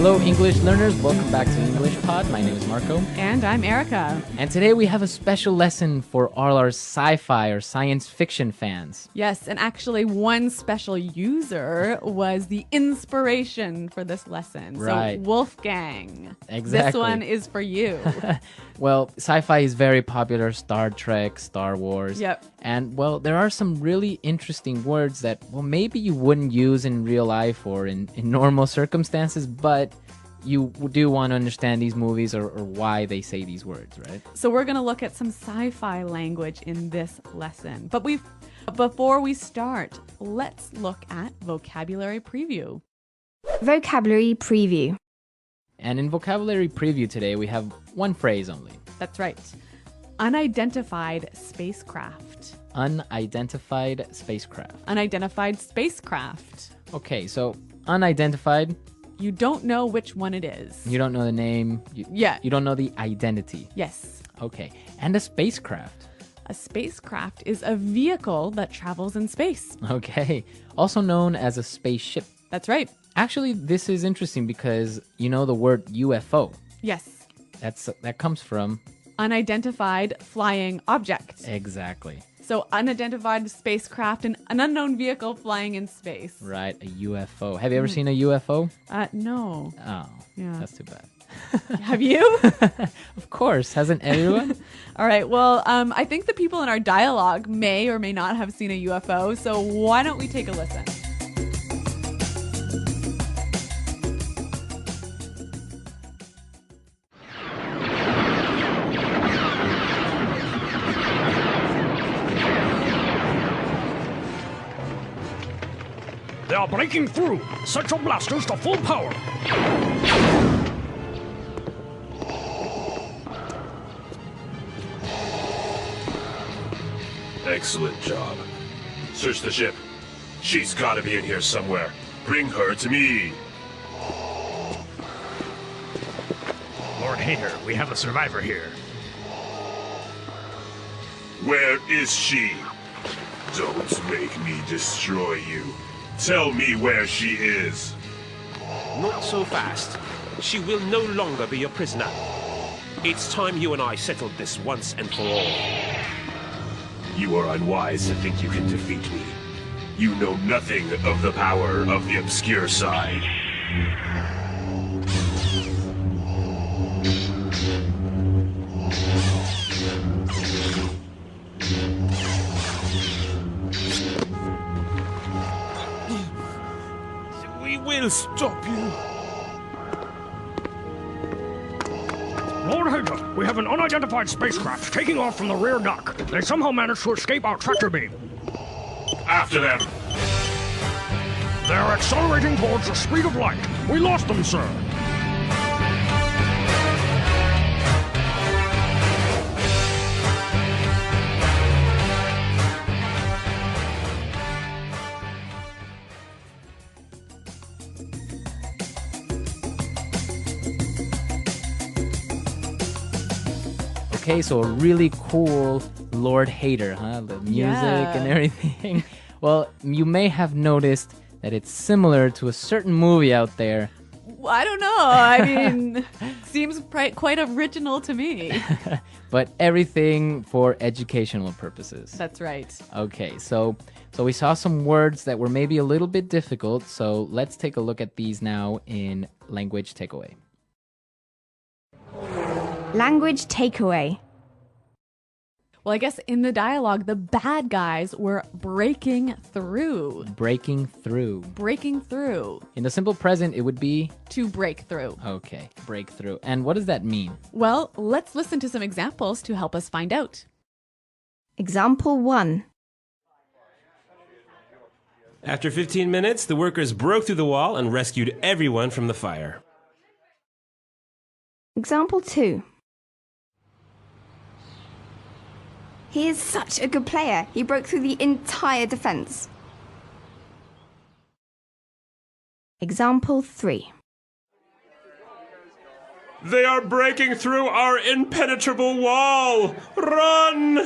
Hello, English learners. Welcome back to EnglishPod. My name is Marco. And I'm Erica. And today we have a special lesson for all our sci-fi or science fiction fans. Yes, and actually one special user was the inspiration for this lesson. Right. So Wolfgang, Exactly. this one is for you. Well, sci-fi is very popular. Star Trek, Star Wars. Yep. And, well, there are some really interesting words that, well, maybe you wouldn't use in real life or in normal circumstances, but you do want to understand these movies or why they say these words, right? So we're going to look at some sci-fi language in this lesson. But before we start, let's look at vocabulary preview. Vocabulary preview. And in vocabulary preview today, we have one phrase only. That's right. Unidentified spacecraft. Unidentified spacecraft. Unidentified spacecraft. Okay, so unidentified, You don't know which one it is. you don't know the name. You don't know the identity. Yes. Okay, and a spacecraft. A spacecraft is a vehicle that travels in space. Okay, also known as a spaceship. That's right. Actually, this is interesting because you know the word UFO. Yes. That comes from... Unidentified flying object. Exactly. So unidentified spacecraft and an unknown vehicle flying in space. Right, a UFO. Have you ever seen a UFO? No. Oh, Yeah. that's too bad. Have you? Of course, hasn't everyone? All right. Well, I think the people in our dialogue may or may not have seen a UFO. So why don't we take a listen? They are breaking through. Set your blasters to full power. Excellent job. Search the ship. She's gotta be in here somewhere. Bring her to me. Lord Hater, we have a survivor here. Where is she? Don't make me destroy you. Tell me where she is. Not so fast. She will no longer be your prisoner. It's time you and I settled this once and for all. You are unwise to think you can defeat me. You know nothing of the power of the obscure side. We will stop you. Lord Hater, we have an unidentified spacecraft taking off from the rear dock. They somehow managed to escape our tractor beam. After them. They are accelerating towards the speed of light. We lost them, sir. Okay, so a really cool Lord Hater, huh? The music and everything. Well, you may have noticed that it's similar to a certain movie out there. I don't know. I mean, seems quite original to me. But everything for educational purposes. That's right. Okay, so we saw some words that were maybe a little bit difficult, so let's take a look at these now in Language Takeaway. Language takeaway. Well, I guess in the dialogue, the bad guys were breaking through. Breaking through. Breaking through. In the simple present, it would be... To break through. Okay, break through. And what does that mean? Well, let's listen to some examples to help us find out. Example 1. After 15 minutes, the workers broke through the wall and rescued everyone from the fire. Example 2. He is such a good player. He broke through the entire defense. Example 3. They are breaking through our impenetrable wall! Run!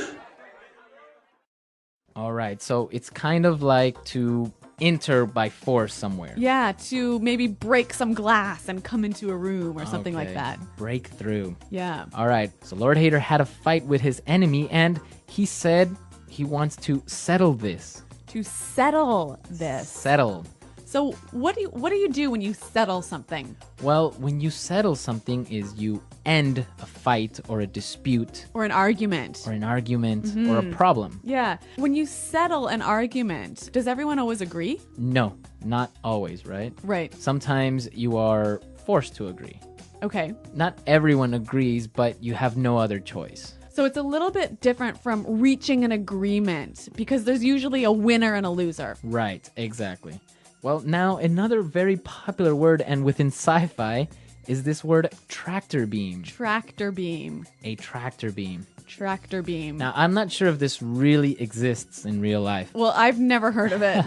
All right, so it's kind of like to enter by force somewhere. Yeah, to maybe break some glass and come into a room or something like Okay. that. Break through. Yeah. All right. So Lord Hater had a fight with his enemy, and he said he wants to settle this. To settle this. Settle. So what do you do when you settle something? Well, when you settle something is you end a fight or a dispute Or an argument. or an argument or a problem. Yeah. When you settle an argument, does everyone always agree? No, not always, right? Right. Sometimes you are forced to agree. Okay. Not everyone agrees, but you have no other choice. So it's a little bit different from reaching an agreement because there's usually a winner and a loser. Right, exactly. Well, now another very popular word and within sci-fi is this word tractor beam. Tractor beam. A tractor beam. Tractor beam. Now, I'm not sure if this really exists in real life, Well, I've never heard of it.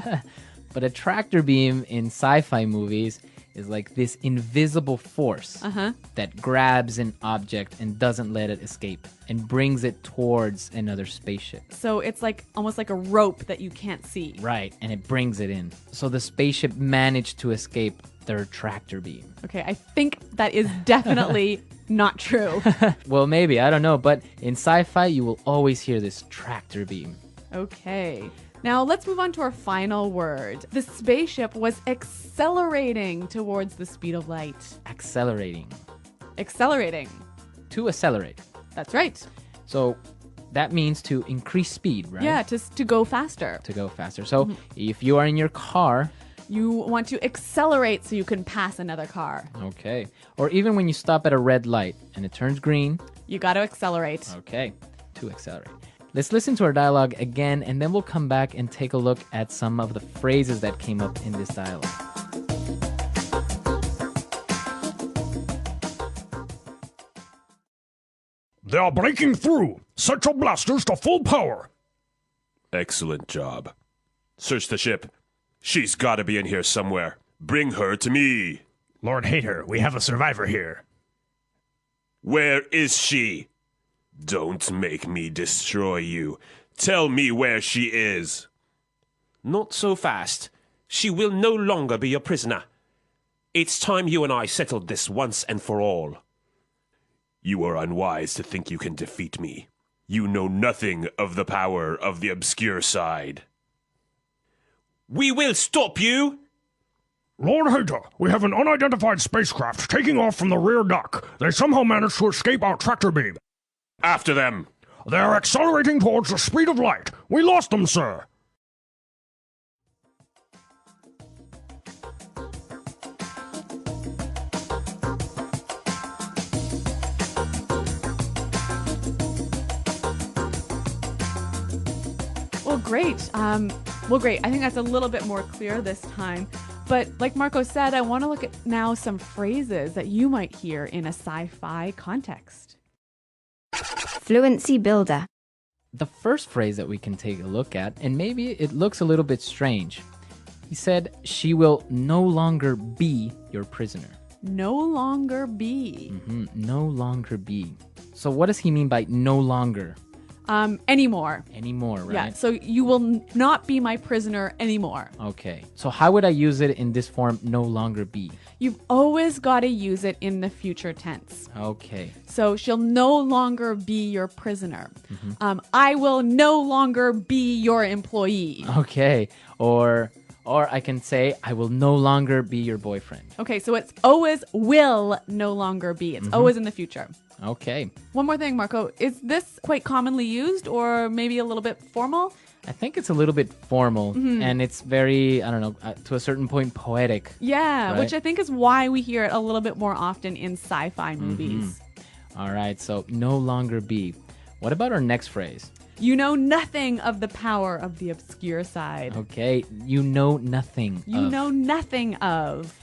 but a tractor beam in sci-fi movies is like this invisible force that grabs an object and doesn't let it escape and brings it towards another spaceship. So it's like almost like a rope that you can't see. Right, and it brings it in. So the spaceship managed to escape their tractor beam. Okay, I think that is definitely not true. Well, maybe, I don't know, but in sci-fi you will always hear this tractor beam. Okay. Now let's move on to our final word. The spaceship was accelerating towards the speed of light. Accelerating. Accelerating. To accelerate. That's right. So that means to increase speed, right? Yeah, to go faster. To go faster. So if you are in your car, You want to accelerate so you can pass another car. okay. Or even when you stop at a red light and it turns green, You got to accelerate. okay, to accelerate. Let's listen to our dialogue again, and then we'll come back and take a look at some of the phrases that came up in this dialogue. They are breaking through. Set your blasters to full power. Excellent job. Search the ship. She's got to be in here somewhere. Bring her to me. Lord Hater, we have a survivor here. Where is she? Don't make me destroy you. Tell me where she is. Not so fast. She will no longer be your prisoner. It's time you and I settled this once and for all. You are unwise to think you can defeat me. You know nothing of the power of the obscure side. We will stop you! Lord Hater, we have an unidentified spacecraft taking off from the rear dock. They somehow managed to escape our tractor beam. After them! They are accelerating towards the speed of light. We lost them, sir. Well, great. Great. I think that's a little bit more clear this time. But like Marco said, I want to look at now some phrases that you might hear in a sci-fi context. Fluency builder. The first phrase that we can take a look at, and maybe it looks a little bit strange. He said, she will no longer be your prisoner. No longer be. No longer be. So what does he mean by no longer? Anymore. Anymore, right? Yeah, so you will not be my prisoner anymore. Okay. So how would I use it in this form, no longer be? You've always got to use it in the future tense. Okay. So she'll no longer be your prisoner. I will no longer be your employee. Okay. Or I can say, I will no longer be your boyfriend. Okay, so it's always will no longer be. It's always in the future. Okay. One more thing, Marco. Is this quite commonly used or maybe a little bit formal? I think it's a little bit formal and it's very, I don't know, to a certain point poetic. Yeah, Right. which I think is why we hear it a little bit more often in sci-fi movies. All right. So no longer be. What about our next phrase? You know nothing of the power of the obscure side. Okay. You know nothing. You of. know nothing of.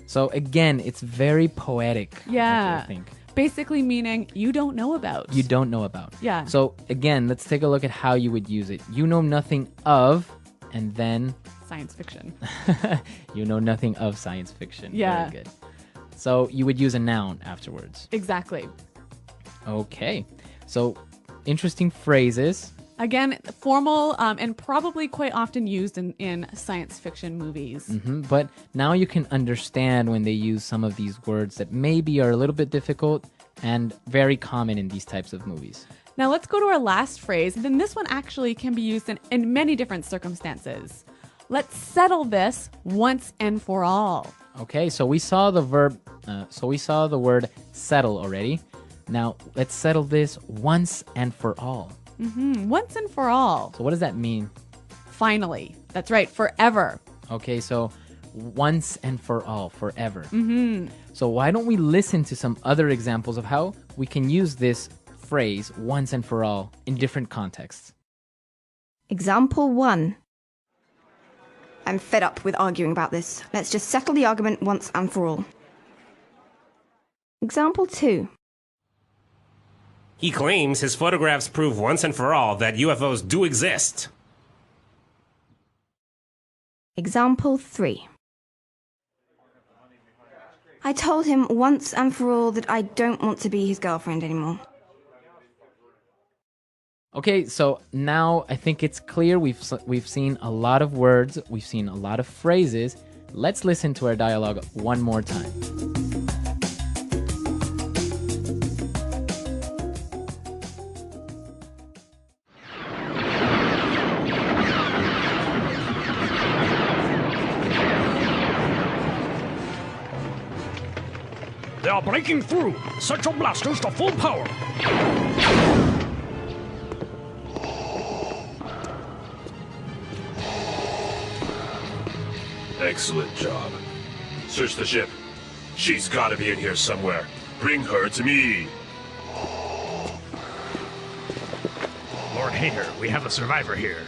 So again, it's very poetic. Yeah. I think. Basically meaning you don't know about. You don't know about. Yeah. So again, let's take a look at how you would use it. You know nothing of, and then Science fiction. you know nothing of science fiction. Yeah. Very good. So you would use a noun afterwards. Exactly. Okay. So interesting phrases. Again, formal and probably quite often used in science fiction movies. But now you can understand when they use some of these words that maybe are a little bit difficult and very common in these types of movies. Now let's go to our last phrase. Then this one actually can be used in many different circumstances. Let's settle this once and for all. Okay, so we saw the word settle already. Now let's settle this once and for all. Once and for all. So what does that mean? Finally. That's right. Forever. Okay, so once and for all, forever. So why don't we listen to some other examples of how we can use this phrase once and for all in different contexts? Example 1. I'm fed up with arguing about this. Let's just settle the argument once and for all. Example 2. He claims his photographs prove once and for all that UFOs do exist. Example 3. I told him once and for all that I don't want to be his girlfriend anymore. Okay, so now I think it's clear we've seen a lot of words, we've seen a lot of phrases. Let's listen to our dialogue one more time. They are breaking through. Set your blasters to full power. Excellent job. Search the ship. She's gotta be in here somewhere. Bring her to me. Lord Hater, we have a survivor here.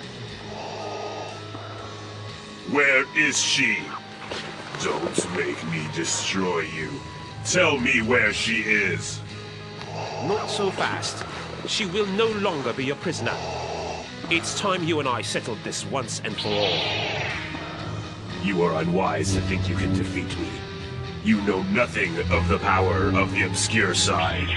Where is she? Don't make me destroy you. Tell me where she is. Not so fast. She will no longer be a prisoner. It's time you and I settled this once and for all. You are unwise to think you can defeat me. You know nothing of the power of the obscure side.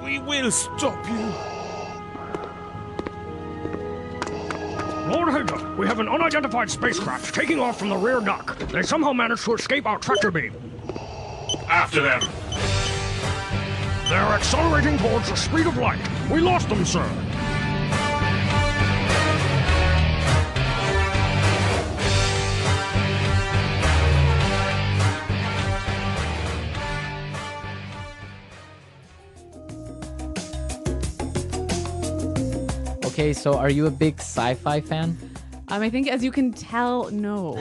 We will stop you. Lord Hager, we have an unidentified spacecraft taking off from the rear dock. They somehow managed to escape our tractor beam. After them. They are accelerating towards the speed of light. We lost them, sir. Okay, so are you a big sci-fi fan? I think, as you can tell, no.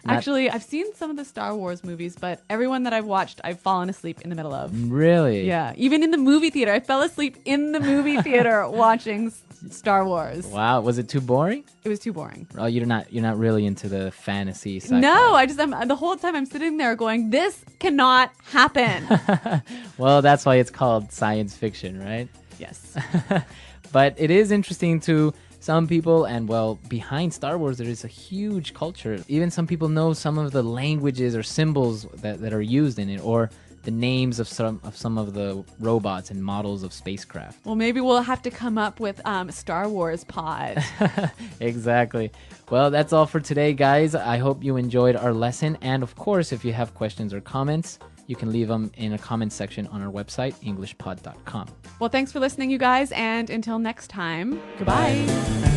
Actually, I've seen some of the Star Wars movies, but everyone that I've watched, I've fallen asleep in the middle of. Really? Yeah, even in the movie theater. I fell asleep in the movie theater watching Star Wars. Wow, was it too boring? It was too boring. Oh, you're not really into the fantasy sci-fi. No, I'm the whole time I'm sitting there going, this cannot happen. Well, that's why it's called science fiction, right? Yes. But it is interesting to some people, and well, behind Star Wars, there is a huge culture. Even some people know some of the languages or symbols that are used in it, or the names of some of the robots and models of spacecraft. Well, maybe we'll have to come up with Star Wars pod. Exactly. Well, that's all for today, guys. I hope you enjoyed our lesson. And of course, if you have questions or comments, you can leave them in a comment section on our website, EnglishPod365.com. Well, thanks for listening, you guys. And until next time, goodbye.